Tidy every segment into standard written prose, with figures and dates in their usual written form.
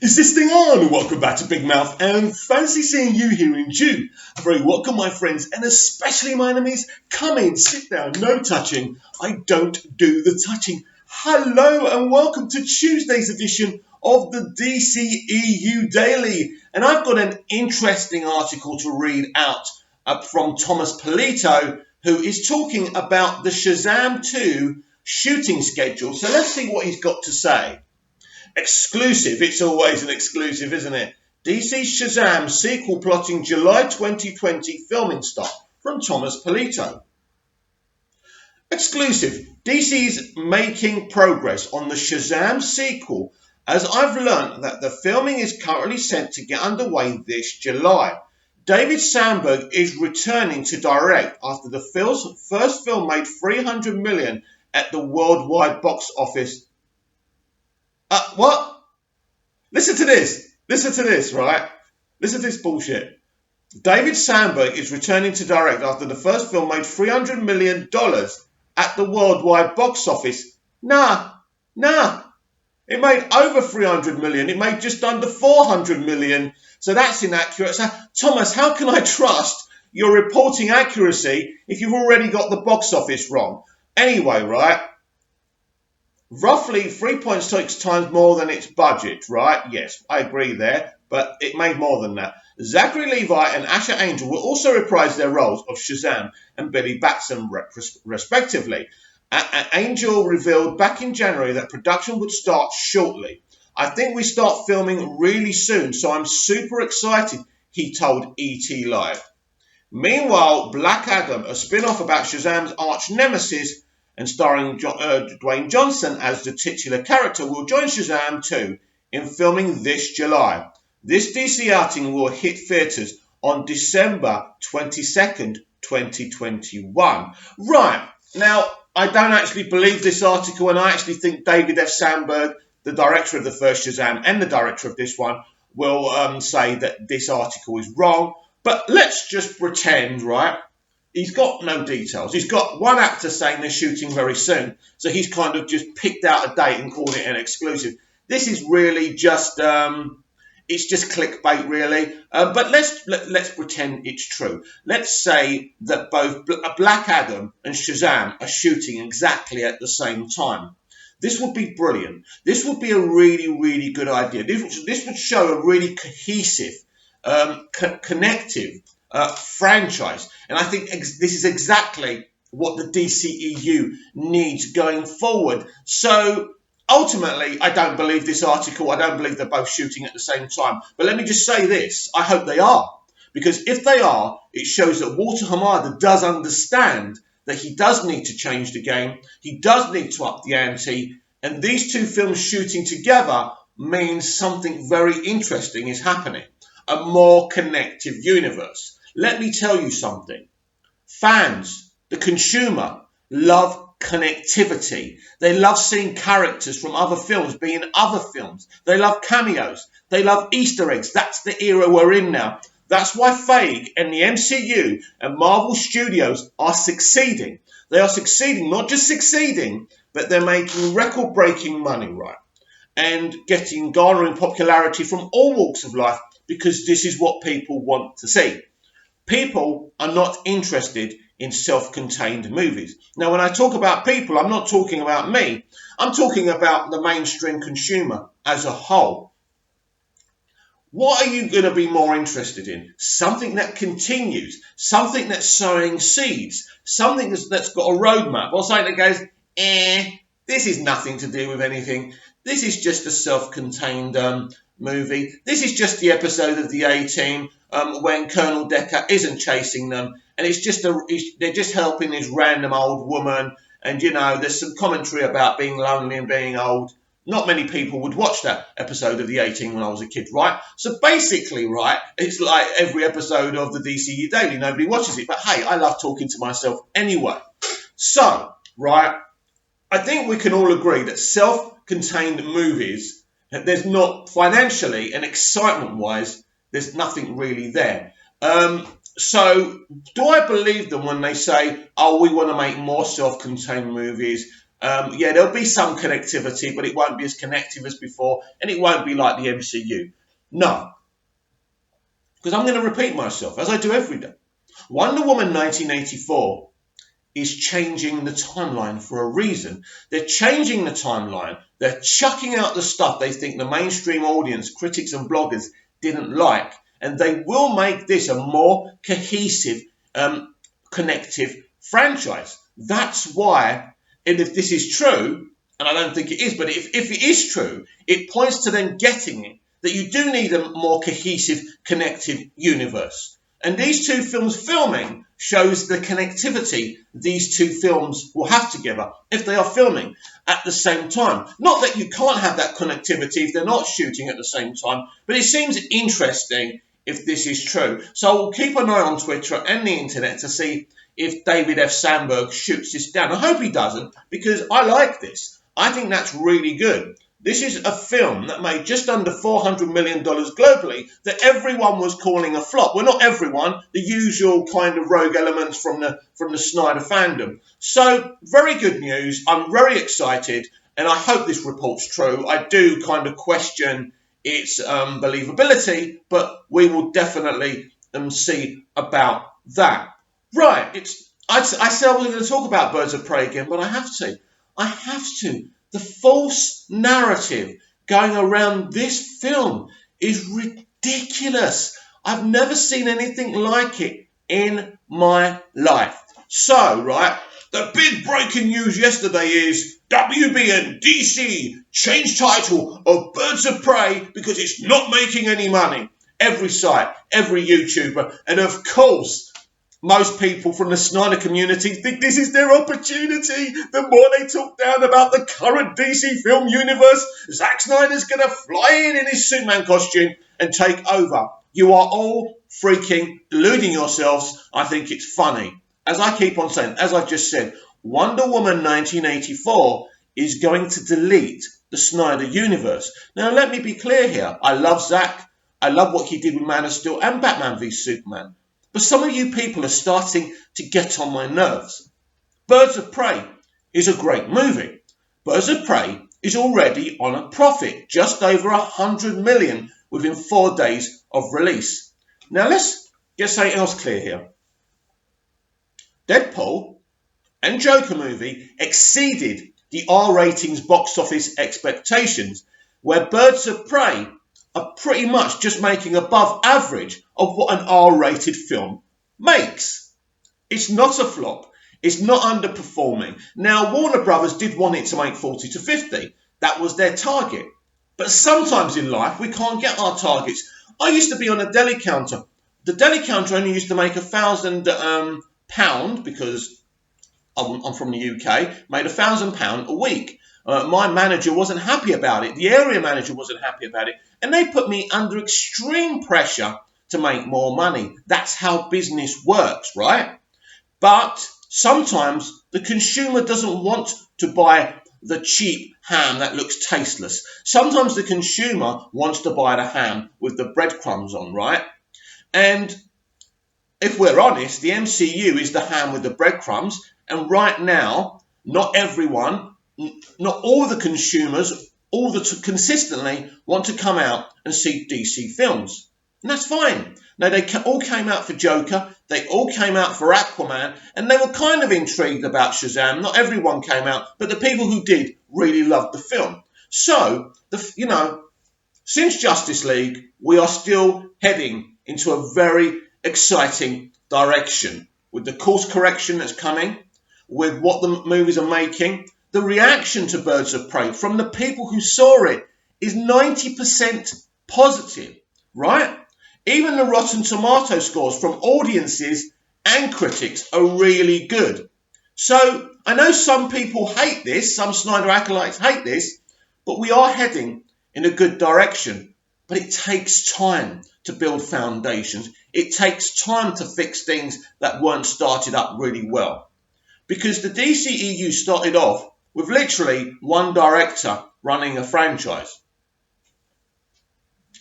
Is this thing on? Welcome back to Big Mouth and fancy seeing you here in June. Very welcome, my friends, and especially my enemies. Come in, sit down, no touching. I don't do the touching. Hello and welcome to Tuesday's edition of the dceu Daily. And I've got an interesting article to read out from Thomas Polito, who is talking about the shazam2 shooting schedule. So let's see what he's got to say. Exclusive. It's always an exclusive, isn't it? DC's Shazam sequel plotting July 2020 filming start from Thomas Polito. Exclusive. DC's making progress on the Shazam sequel, as I've learnt that the filming is currently set to get underway this July. David Sandberg is returning to direct after the first film made $300 million at the worldwide box office. What? Listen to this, right? Listen to this bullshit. David Sandberg is returning to direct after the first film made $300 million at the worldwide box office. Nah. It made over 300 million. It made just under 400 million. So that's inaccurate. So, Thomas, how can I trust your reporting accuracy if you've already got the box office wrong? Anyway, right? Roughly 3.6 times more than its budget, right? Yes, I agree there, but it made more than that. Zachary Levi and Asher Angel will also reprise their roles of Shazam and Billy Batson, respectively. Angel revealed back in January that production would start shortly. I think we start filming really soon, so I'm super excited, he told ET Live. Meanwhile, Black Adam, a spin-off about Shazam's arch nemesis, and starring Dwayne Johnson as the titular character, will join Shazam 2 in filming this July. This DC outing will hit theatres on December 22nd, 2021. Right, now, I don't actually believe this article, and I actually think David F. Sandberg, the director of the first Shazam and the director of this one, will say that this article is wrong. But let's just pretend, right? He's got no details. He's got one actor saying they're shooting very soon. So he's kind of just picked out a date and called it an exclusive. This is really just, it's just clickbait, really. But let's pretend it's true. Let's say that both Black Adam and Shazam are shooting exactly at the same time. This would be brilliant. This would be a really, really good idea. This would show a really cohesive, connective franchise. And I think this is exactly what the DCEU needs going forward. So ultimately, I don't believe this article. I don't believe they're both shooting at the same time. But let me just say this. I hope they are. Because if they are, it shows that Walter Hamada does understand that he does need to change the game. He does need to up the ante. And these two films shooting together means something very interesting is happening. A more connective universe. Let me tell you something. Fans, the consumer, love connectivity. They love seeing characters from other films be in other films. They love cameos. They love Easter eggs. That's the era we're in now. That's why Feige and the MCU and Marvel Studios are succeeding. They are succeeding, not just succeeding, but they're making record-breaking money, right? And garnering popularity from all walks of life because this is what people want to see. People are not interested in self-contained movies. Now, when I talk about people, I'm not talking about me. I'm talking about the mainstream consumer as a whole. What are you going to be more interested in? Something that continues, something that's sowing seeds, something that's got a roadmap, or something that goes, this is nothing to do with anything. This is just a self-contained movie. This is just the episode of the A-Team when Colonel Decker isn't chasing them, and it's just they're just helping this random old woman, and you know there's some commentary about being lonely and being old. Not many people would watch that episode of the A-Team when I was a kid, right? So basically, right, it's like every episode of the DCU Daily. Nobody watches it, but hey, I love talking to myself anyway. So, right, I think we can all agree that self-contained movies, there's not financially and excitement-wise, there's nothing really there. So do I believe them when they say, oh, we want to make more self-contained movies? Yeah, there'll be some connectivity, but it won't be as connective as before, and it won't be like the MCU. No, because I'm going to repeat myself, as I do every day. Wonder Woman 1984 is changing the timeline for a reason. They're changing the timeline. They're chucking out the stuff they think the mainstream audience, critics and bloggers didn't like. And they will make this a more cohesive, connective franchise. That's why, and if this is true, and I don't think it is, but if it is true, it points to them getting it, that you do need a more cohesive, connected universe. And these two films filming shows the connectivity these two films will have together if they are filming at the same time. Not that you can't have that connectivity if they're not shooting at the same time, but it seems interesting if this is true. So we'll keep an eye on Twitter and the internet to see if David F. Sandberg shoots this down. I hope he doesn't, because I like this. I think that's really good. This is a film that made just under $400 million globally that everyone was calling a flop. Well, not everyone, the usual kind of rogue elements from the Snyder fandom. So, very good news. I'm very excited, and I hope this report's true. I do kind of question its believability, but we will definitely see about that. Right, I said I wasn't going to talk about Birds of Prey again, but I have to. I have to. The false narrative going around this film is ridiculous. I've never seen anything like it in my life. So, right, the big breaking news yesterday is WB and DC changed title of Birds of Prey because it's not making any money. Every site, every YouTuber, and of course, most people from the Snyder community think this is their opportunity. The more they talk down about the current DC film universe, Zack Snyder's going to fly in his Superman costume and take over. You are all freaking deluding yourselves. I think it's funny. As I keep on saying, as I just said, Wonder Woman 1984 is going to delete the Snyder universe. Now, let me be clear here. I love Zack. I love what he did with Man of Steel and Batman v Superman. But some of you people are starting to get on my nerves. Birds of Prey is a great movie. Birds of Prey is already on a profit, just over 100 million within 4 days of release. Now let's get something else clear here. Deadpool and Joker movie exceeded the R ratings box office expectations, where Birds of Prey are pretty much just making above average of what an R-rated film makes. It's not a flop. It's not underperforming. Now, Warner Brothers did want it to make 40 to 50. That was their target. But sometimes in life, we can't get our targets. I used to be on a deli counter. The deli counter only used to make £1,000 because I'm from the UK, made £1,000 a week. My manager wasn't happy about it. The area manager wasn't happy about it. And they put me under extreme pressure to make more money. That's how business works, right? But sometimes the consumer doesn't want to buy the cheap ham that looks tasteless. Sometimes the consumer wants to buy the ham with the breadcrumbs on, right? And if we're honest, the MCU is the ham with the breadcrumbs. And right now, not everyone, not all the consumers, consistently want to come out and see DC films. And that's fine. Now, they all came out for Joker. They all came out for Aquaman. And they were kind of intrigued about Shazam. Not everyone came out, but the people who did really loved the film. So, since Justice League, we are still heading into a very exciting direction. With the course correction that's coming, with what the movies are making, the reaction to Birds of Prey from the people who saw it is 90% positive, right? Even the Rotten Tomato scores from audiences and critics are really good. So I know some people hate this, some Snyder acolytes hate this, but we are heading in a good direction. But it takes time to build foundations. It takes time to fix things that weren't started up really well. Because the DCEU started off with literally one director running a franchise.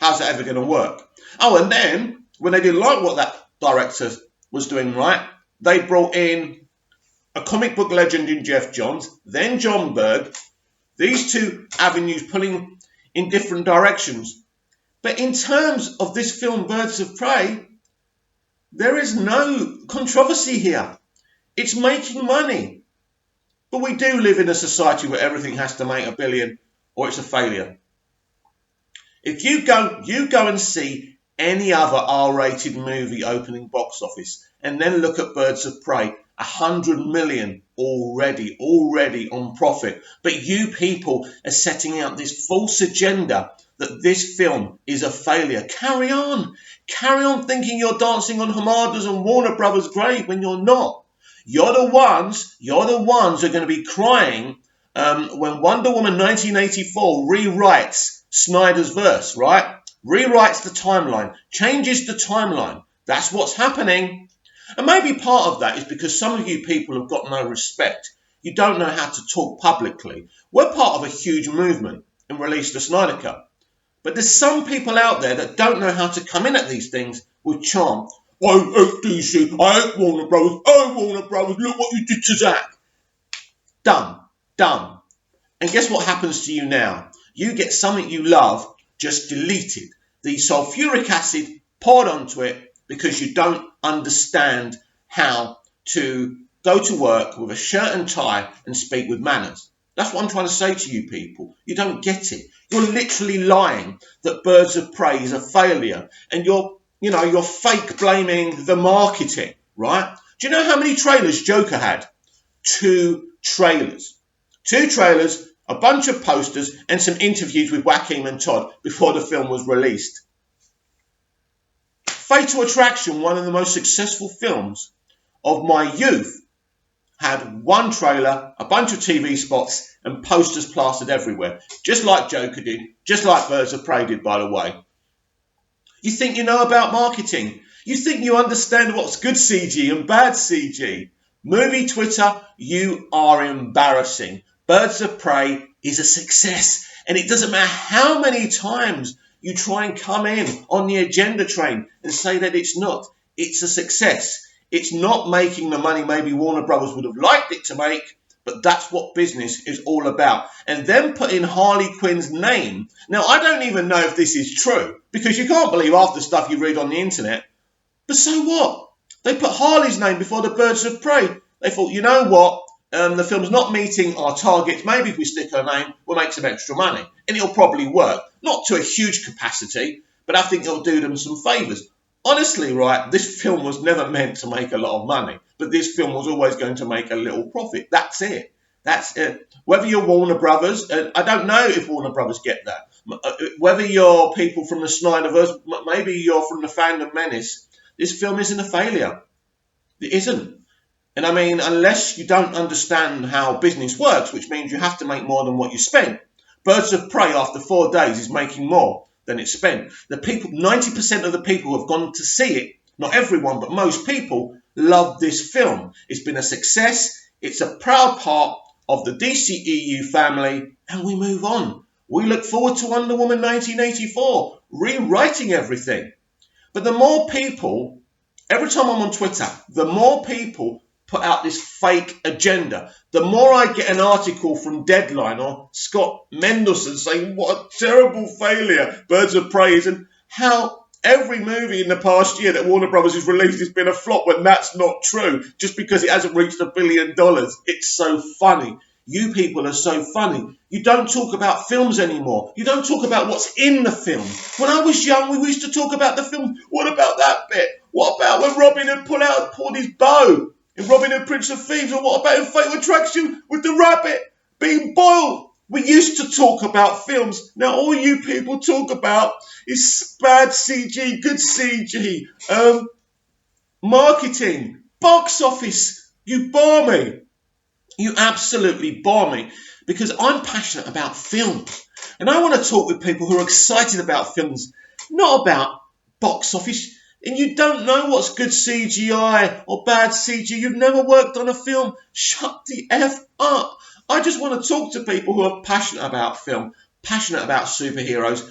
How's that ever going to work? Oh, and then when they didn't like what that director was doing right, they brought in a comic book legend in Jeff Johns, then John Berg, these two avenues pulling in different directions. But in terms of this film, Birds of Prey, there is no controversy here. It's making money. But we do live in a society where everything has to make $1 billion or it's a failure. If you go and see any other R-rated movie opening box office and then look at Birds of Prey, 100 million already on profit. But you people are setting out this false agenda that this film is a failure. Carry on thinking you're dancing on Hamada's and Warner Brothers' grave when you're not. You're the ones who are going to be crying when Wonder Woman 1984 rewrites Snyder's verse, right? Rewrites the timeline, changes the timeline. That's what's happening. And maybe part of that is because some of you people have got no respect. You don't know how to talk publicly. We're part of a huge movement and release the Snyder Cut. But there's some people out there that don't know how to come in at these things with charm. I hate DC, I hate Warner Brothers, oh Warner Brothers, look what you did to Zack. Done. And guess what happens to you now? You get something you love just deleted. The sulfuric acid poured onto it because you don't understand how to go to work with a shirt and tie and speak with manners. That's what I'm trying to say to you people. You don't get it. You're literally lying that Birds of Prey is a failure, and you're fake blaming the marketing, right? Do you know how many trailers Joker had? 2 trailers. 2 trailers, a bunch of posters, and some interviews with Joaquin and Todd before the film was released. Fatal Attraction, one of the most successful films of my youth, had 1 trailer, a bunch of TV spots, and posters plastered everywhere. Just like Joker did, just like Birds of Prey did, by the way. You think you know about marketing. You think you understand what's good CG and bad CG. Movie Twitter, you are embarrassing. Birds of Prey is a success. And it doesn't matter how many times you try and come in on the agenda train and say that it's not. It's a success. It's not making the money maybe Warner Brothers would have liked it to make, but that's what business is all about. And then put in Harley Quinn's name. Now, I don't even know if this is true, because you can't believe half the stuff you read on the internet. But so what? They put Harley's name before the Birds of Prey. They thought, you know what? The film's not meeting our targets. Maybe if we stick her name, we'll make some extra money. And it'll probably work. Not to a huge capacity, but I think it'll do them some favours. Honestly, right, this film was never meant to make a lot of money, but this film was always going to make a little profit. That's it. That's it. Whether you're Warner Brothers, I don't know if Warner Brothers get that. Whether you're people from the Snyderverse, maybe you're from the Fandom Menace, this film isn't a failure. It isn't. And I mean, unless you don't understand how business works, which means you have to make more than what you spend. Birds of Prey, after 4 days, is making more than it's spent. The people, 90% of the people who have gone to see it, not everyone, but most people, love this film. It's been a success. It's a proud part of the dceu family, and we move on. We look forward to Wonder Woman 1984, rewriting everything. But the more people, every time I'm on Twitter, the more people put out this fake agenda. The more I get an article from Deadline or Scott Mendelsohn saying what a terrible failure Birds of Prey is, and how every movie in the past year that Warner Brothers has released has been a flop when that's not true, just because it hasn't reached $1 billion. It's so funny. You people are so funny. You don't talk about films anymore. You don't talk about what's in the film. When I was young, we used to talk about the film. What about that bit? What about when Robin had pulled his bow in Robin Hood, Prince of Thieves? Or what about in Fatal Attraction with the rabbit being boiled? We used to talk about films. Now all you people talk about is bad CG, good CG, marketing, box office. You bore me. You absolutely bore me, because I'm passionate about films. And I want to talk with people who are excited about films, not about box office. And you don't know what's good CGI or bad CG. You've never worked on a film. Shut the F up. I just want to talk to people who are passionate about film, passionate about superheroes,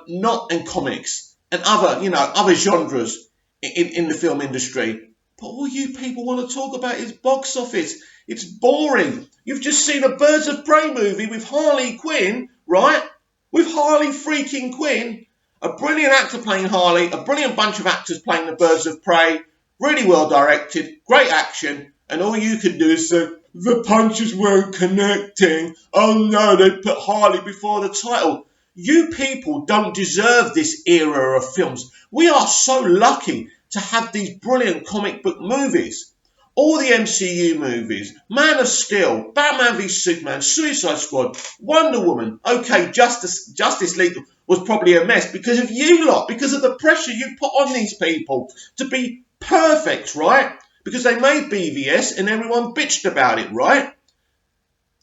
not in comics and other genres in the film industry. But all you people want to talk about is box office. It's boring. You've just seen a Birds of Prey movie with Harley Quinn, right? With Harley freaking Quinn. A brilliant actor playing Harley, a brilliant bunch of actors playing the Birds of Prey. Really well directed, great action. And all you can do is say, the punches weren't connecting. Oh no, they put Harley before the title. You people don't deserve this era of films. We are so lucky to have these brilliant comic book movies. All the MCU movies, Man of Steel, Batman v Superman, Suicide Squad, Wonder Woman. Okay, Justice League was probably a mess because of you lot, because of the pressure you put on these people to be perfect, right? Because they made BVS and everyone bitched about it, right?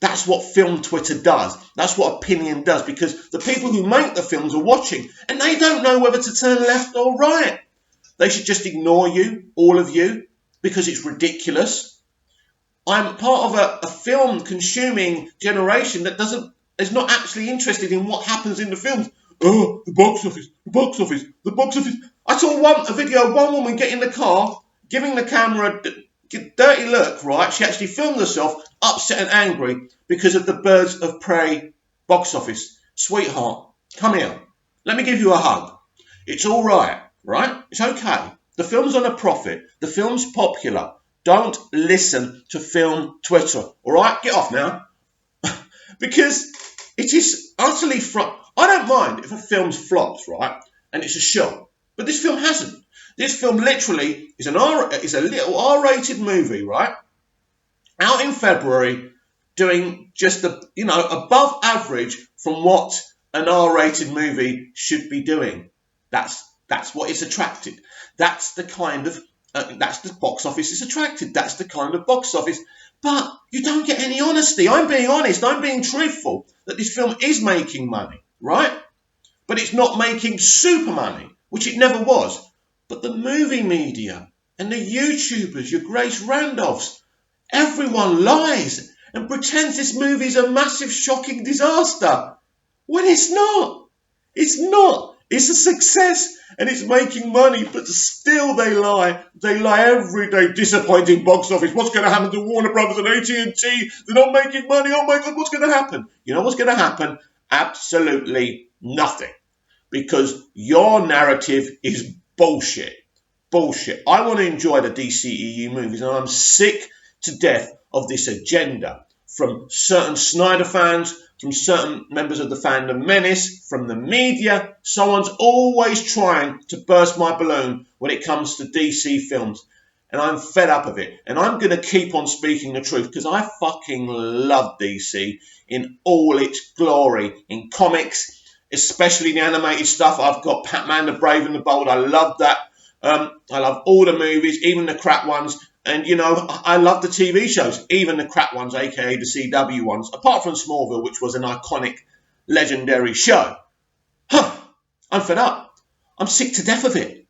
That's what film Twitter does. That's what opinion does, because the people who make the films are watching and they don't know whether to turn left or right. They should just ignore you, all of you, because it's ridiculous. I'm part of a film consuming generation that is not actually interested in what happens in the films. Oh, the box office, the box office, the box office. I saw a video of one woman get in the car, giving the camera a dirty look, right? She actually filmed herself upset and angry because of the Birds of Prey box office. Sweetheart, come here. Let me give you a hug. It's all right, right? It's okay. The film's on a profit. The film's popular. Don't listen to film Twitter, all right? Get off now. Because it is utterly I don't mind if a film's flops, right? And it's a show. But this film hasn't. This film literally is a little R-rated movie, right? Out in February, doing just above average from what an R-rated movie should be doing. That's what it's attracted. That's the kind of that's the box office is attracted. That's the kind of box office. But you don't get any honesty. I'm being honest. I'm being truthful that this film is making money, right? But it's not making super money, which it never was. But the movie media and the YouTubers, your Grace Randolphs, everyone lies and pretends this movie's a massive, shocking disaster. When it's not. It's not. It's a success and it's making money, but still they lie. They lie every day. Disappointing box office. What's going to happen to Warner Brothers and AT&T? They're not making money. Oh my God, what's going to happen? You know what's going to happen? Absolutely nothing. Because your narrative is bullshit. Bullshit. I want to enjoy the DCEU movies and I'm sick to death of this agenda from certain Snyder fans, from certain members of the fandom menace, from the media. Someone's always trying to burst my balloon when it comes to DC films. And I'm fed up of it. And I'm going to keep on speaking the truth because I fucking love DC in all its glory. In comics, especially the animated stuff. I've got Batman the Brave and the Bold. I love that. I love all the movies, even the crap ones. And, I love the TV shows, even the crap ones, a.k.a. the CW ones, apart from Smallville, which was an iconic, legendary show. I'm fed up. I'm sick to death of it.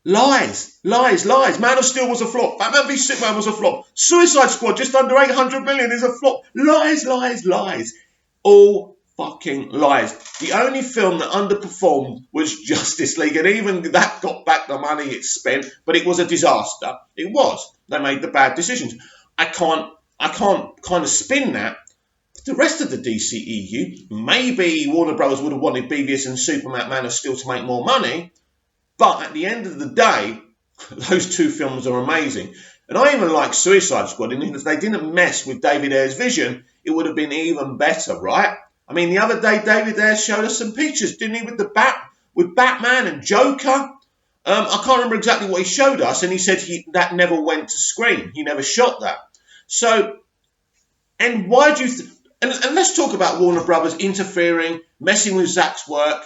Lies, lies, lies. Man of Steel was a flop. Batman v Superman was a flop. Suicide Squad, just under 800 million, is a flop. Lies, lies, lies. All fucking lies. The only film that underperformed was Justice League, and even that got back the money it spent, but it was a disaster. It was. They made the bad decisions. I can't kind of spin that. The rest of the DCEU, maybe Warner Brothers would have wanted BVS and Superman Man of Steel to make more money, but at the end of the day, those two films are amazing. And I even like Suicide Squad, and if they didn't mess with David Ayer's vision, it would have been even better, right? I mean, the other day, David Ayer showed us some pictures, didn't he, with Batman and Joker? I can't remember exactly what he showed us, and he said that never went to screen. He never shot that. So, and why do you... And let's talk about Warner Brothers interfering, messing with Zack's work,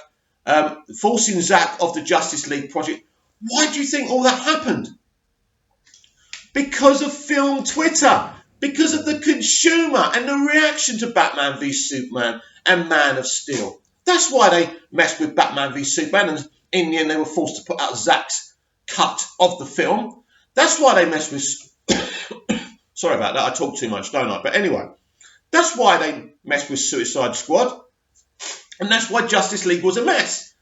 forcing Zack off the Justice League project. Why do you think all that happened? Because of film Twitter. Because of the consumer and the reaction to Batman v Superman and Man of Steel. That's why they messed with Batman v Superman, and in the end they were forced to put out Zack's cut of the film. That's why they messed with... Sorry about that, I talk too much, don't I? But anyway, that's why they messed with Suicide Squad. And that's why Justice League was a mess.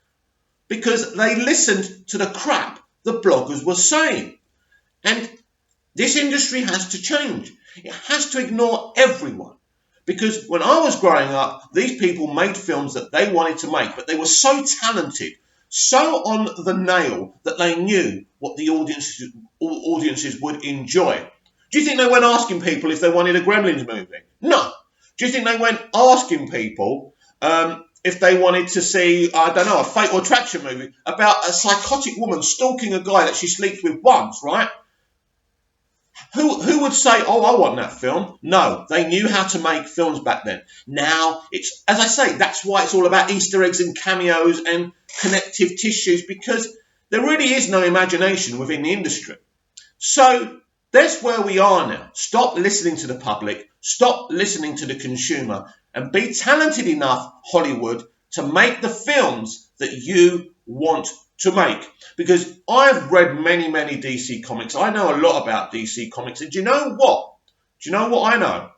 Because they listened to the crap the bloggers were saying. And This industry has to change. It has to ignore everyone. Because when I was growing up, these people made films that they wanted to make, but they were so talented, so on the nail, that they knew what the audiences would enjoy. Do you think they went asking people if they wanted a Gremlins movie? No. Do you think they went asking people if they wanted to see, I don't know, a Fatal Attraction movie about a psychotic woman stalking a guy that she sleeps with once, right? Who would say, oh, I want that film? No, they knew how to make films back then. Now, it's, as I say, that's why it's all about Easter eggs and cameos and connective tissues, because there really is no imagination within the industry. So that's where we are now. Stop listening to the public, stop listening to the consumer, and be talented enough, Hollywood, to make the films that you want to make. Because I've read many, many DC comics. I know a lot about DC comics. And do you know what? Do you know what I know?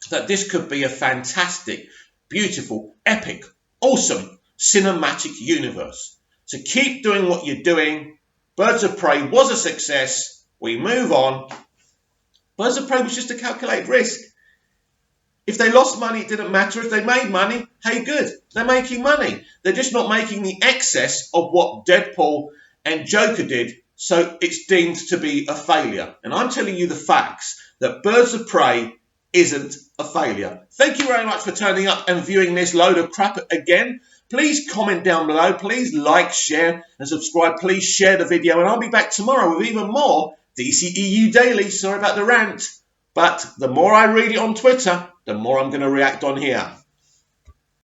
That this could be a fantastic, beautiful, epic, awesome cinematic universe. So keep doing what you're doing. Birds of Prey was a success. We move on. Birds of Prey was just a calculated risk. If they lost money, it didn't matter. If they made money, hey, good. They're making money. They're just not making the excess of what Deadpool and Joker did, so it's deemed to be a failure. And I'm telling you the facts, that Birds of Prey isn't a failure. Thank you very much for turning up and viewing this load of crap again. Please comment down below. Please like, share, and subscribe. Please share the video, and I'll be back tomorrow with even more DCEU Daily. Sorry about the rant. But the more I read it on Twitter, the more I'm going to react on here.